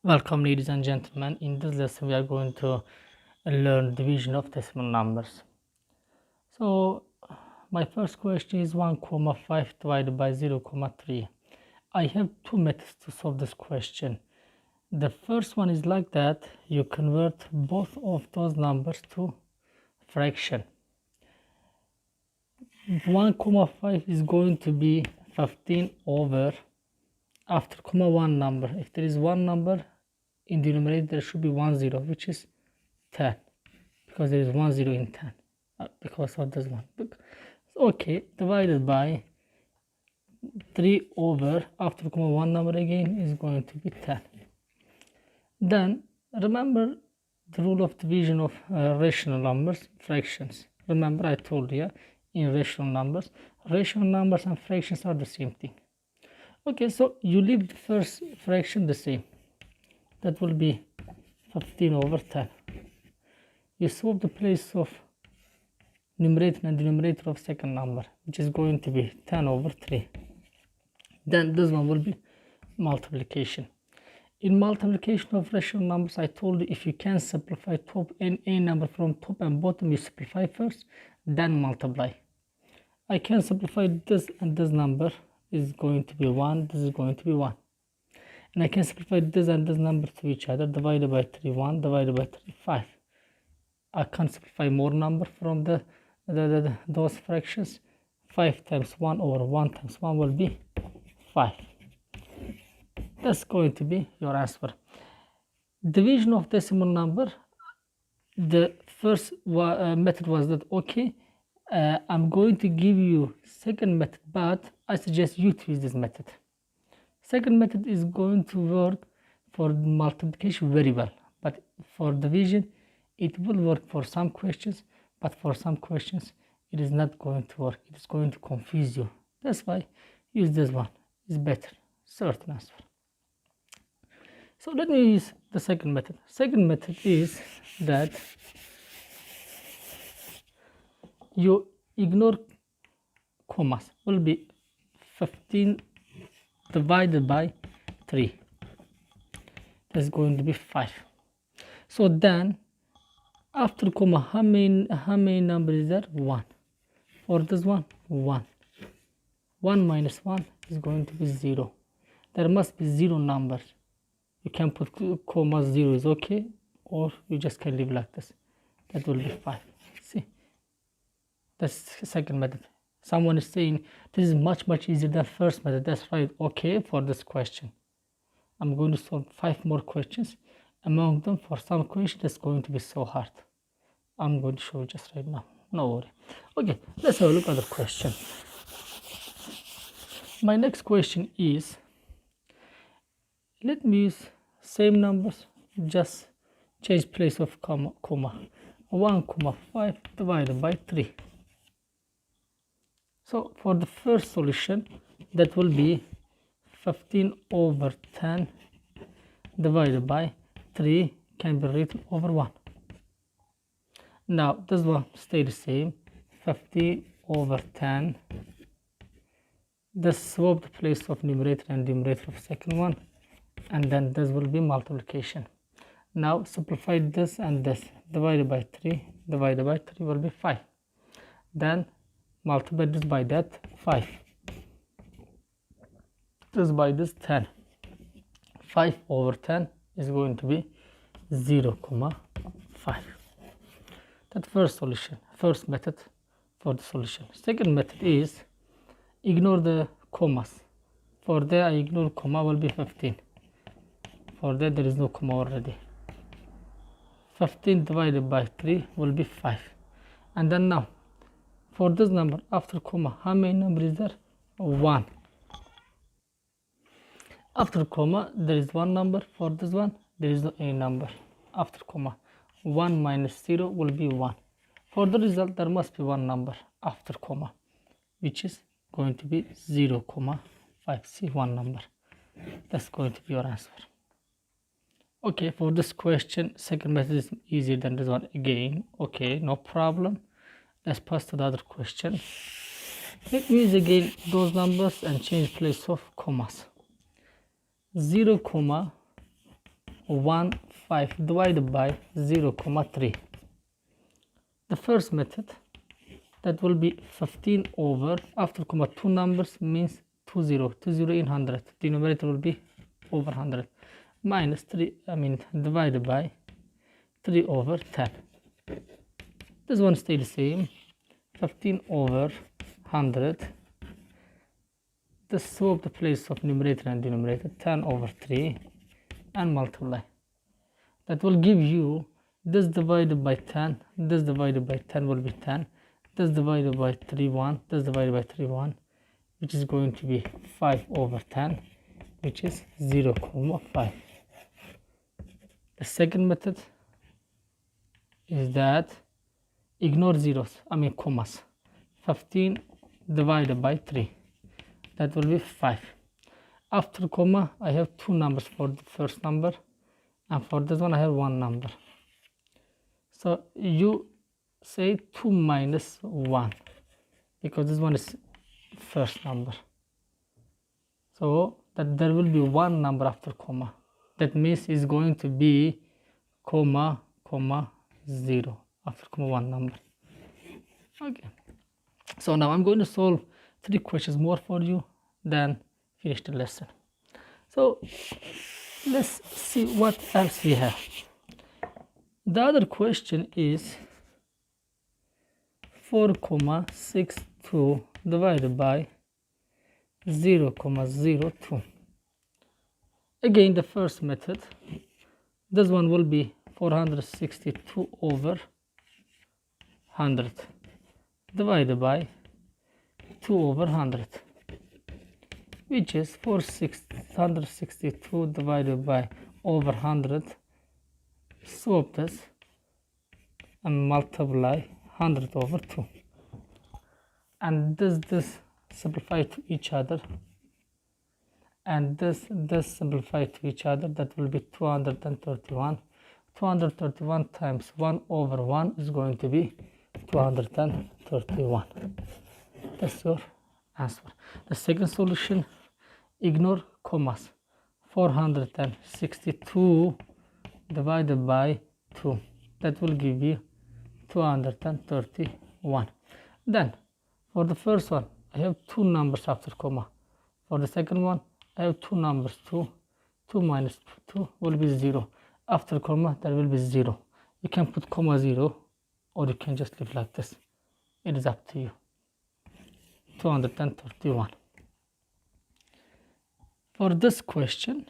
Welcome ladies and gentlemen. In this lesson we are going to learn division of decimal numbers. So my first question is 1,5 divided by 0,3. I have two methods to solve this question. The first one is like that: you convert both of those numbers to fraction. 1,5 is going to be 15 over, after comma, one number. If there is one number in the numerator, there should be 1 0, which is 10, because there is 1 0 in 10, because of this one. Okay, divided by 3 over, after comma, one number again is going to be 10. Then remember the rule of division of rational numbers, fractions. Remember I told you, in rational numbers and fractions are the same thing. Okay, so you leave the first fraction the same. That will be 15 over 10. You swap the place of numerator and denominator of second number, which is going to be 10 over 3. Then this one will be multiplication. In multiplication of rational numbers, I told you, if you can simplify top and a number from top and bottom, you simplify first, then multiply. I can simplify this, and this number is going to be 1, this is going to be 1. And I can simplify this and this number to each other. Divided by 3, 1, divided by 3, 5. I can simplify more number from those fractions. 5 times 1 over 1 times 1 will be 5. That's going to be your answer. Division of decimal number, the first method was that. Okay, I'm going to give you second method, but I suggest you to use this method. Second method is going to work for multiplication very well, but for division it will work for some questions, but for some questions it is not going to work. It is going to confuse you. That's why use this one. It's better, certain answer. So let me use the second method. Second method is that you ignore commas. Will be 15 divided by 3. That's going to be 5. So then after comma, how many number is there? 1. For this one, 1. 1 minus 1 is going to be 0. There must be 0 numbers. You can put comma, 0 is okay, or you just can leave like this. That will be 5. See, that's the second method. Someone is saying this is much easier than first method. That's right. Okay, for this question I'm going to solve 5 more questions. Among them, for some questions it's going to be so hard. I'm going to show you just right now, no worry. Okay, let's have a look at the question. My next question is, let me use same numbers, just change place of comma. 1,5 divided by 3. So for the first solution, that will be 15 over 10 divided by 3 can be written over 1. Now this one stay the same, 50 over 10. Just swap the place of numerator and denominator of second one, and then this will be multiplication. Now simplify this and this. Divided by 3 will be 5. Then multiply this by that, 5. This by this, 10. 5 over 10 is going to be 0,5. That first solution, first method for the solution. Second method is ignore the commas. For there I ignore comma, will be 15. For that there is no comma already. 15 divided by 3 will be 5. And then now for this number, after comma, how many number is there? 1. After comma there is 1 number. For this one there is no any number. After comma, 1 minus 0 will be 1. For the result there must be 1 number after comma, which is going to be 0,5. See, 1 number. That's going to be your answer. Okay, for this question second method is easier than this one again. Okay, no problem. Let's pass to the other question. Let me use again those numbers and change place of commas. 0, 1 5 divided by 0 comma 3. The first method, that will be 15 over, after comma 2 numbers means 20 in 100, denominator will be over 100, minus 3, divided by 3 over 10. This one stays the same, 15 over 100. Just swap the place of numerator and denominator, 10 over 3, and multiply. That will give you this divided by 10, this divided by 10 will be 10, this divided by 3 1, this divided by 3 1, which is going to be 5 over 10, which is 0 comma 5. The second method is that ignore zeros, commas. 15 divided by 3, that will be 5. After comma I have two numbers for the first number, and for this one I have one number. So you say 2 minus 1, because this one is first number. So that there will be one number after comma. That means it's going to be comma, comma, 0 after comma one number. Okay. So now I'm going to solve 3 questions more for you, then finish the lesson. So let's see what else we have. The other question is 4,62 divided by 0,02. Again, the first method, this one will be 462 over 100 divided by 2 over 100, which is 462 divided by over 100. Swap this and multiply 100 over 2, and this simplify to each other, and this simplify to each other. That will be 231. 231 times 1 over 1 is going to be 231. That's your answer. The second solution, ignore commas. 462 divided by 2, that will give you 231. Then for the first one I have two numbers after comma. For the second one I have two numbers, 2 minus 2 will be 0. After comma there will be 0. You can put comma 0, or you can just leave like this. It is up to you. 231. For this question,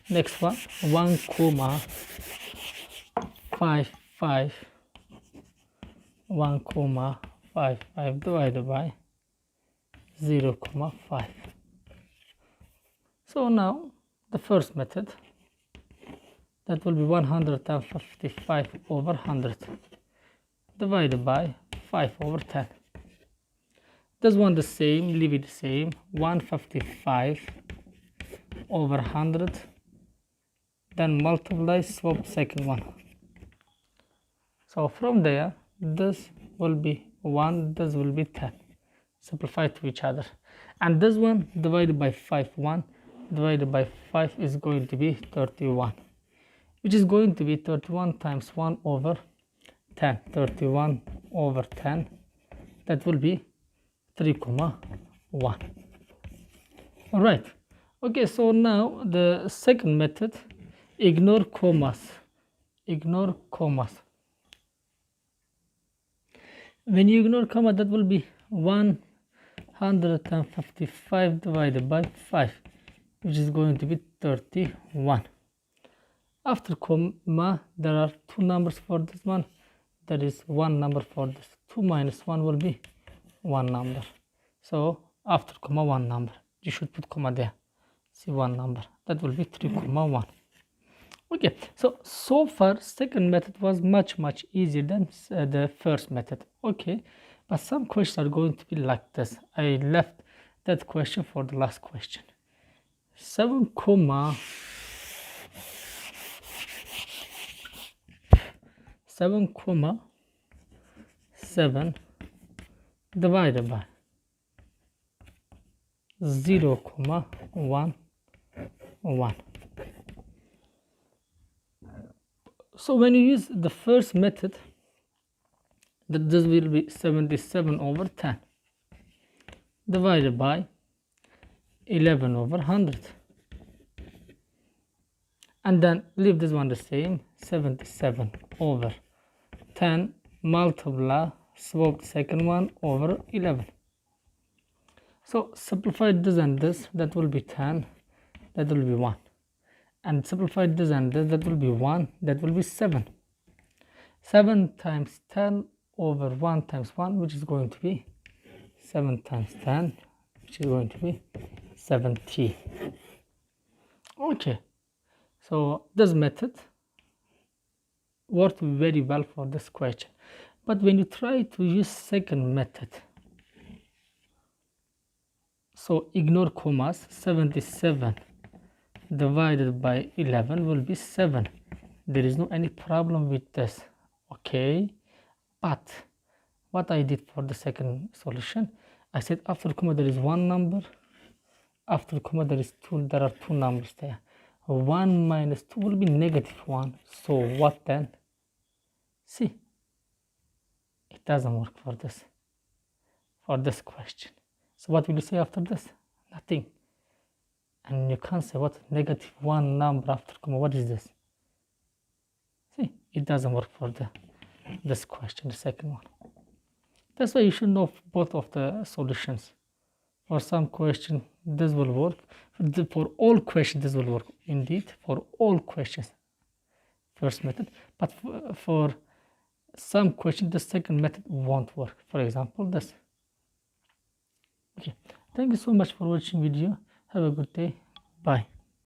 next one, 1,55 divided by 0,5. So now the first method, that will be 155 over 100 divided by 5 over 10. This one the same, leave it the same, 155 over 100, then multiply, swap second one. So from there, this will be 1, this will be 10. Simplify to each other. And this one divided by 5, 1 divided by 5 is going to be 31, which is going to be 31 times 1 over 10. 31 over 10, that will be 3,1. All right. Okay, so now the second method, ignore commas. Ignore commas. When you ignore comma, that will be 155 divided by 5, which is going to be 31. After comma, there are two numbers for this one. There is one number for this. 2 minus 1 will be one number. So after comma, one number. You should put comma there. See, one number. That will be 3,1. Okay, so far second method was much easier than the first method. Okay, but some questions are going to be like this. I left that question for the last question. 7 divided by 0,11. So when you use the first method, this will be 77 over 10 divided by 11 over 100, and then leave this one the same. 77 over 10 multiply swap the second one over 11. So simplify this and this, that will be 10, that will be 1, and simplify this and this, that will be 1, that will be 7. 7 times 10 over 1 times 1, which is going to be 7 times 10, which is going to be 70. Okay, so this method worked very well for this question. But when you try to use second method, so ignore commas. 77 divided by 11 will be 7. There is no any problem with this. Okay, but what I did for the second solution, I said after comma there is one number, after comma there is two, there are two numbers there. 1 minus 2 will be negative 1. So what then? See, it doesn't work for this question. So what will you say after this? Nothing. And you can't say what negative 1 number after comma. What is this? See, it doesn't work for this question, the second one. That's why you should know both of the solutions. For some question this will work. For all questions this will work. Indeed, for all questions, first method. But for some questions the second method won't work. For example, this. Okay, thank you so much for watching video. Have a good day. Bye.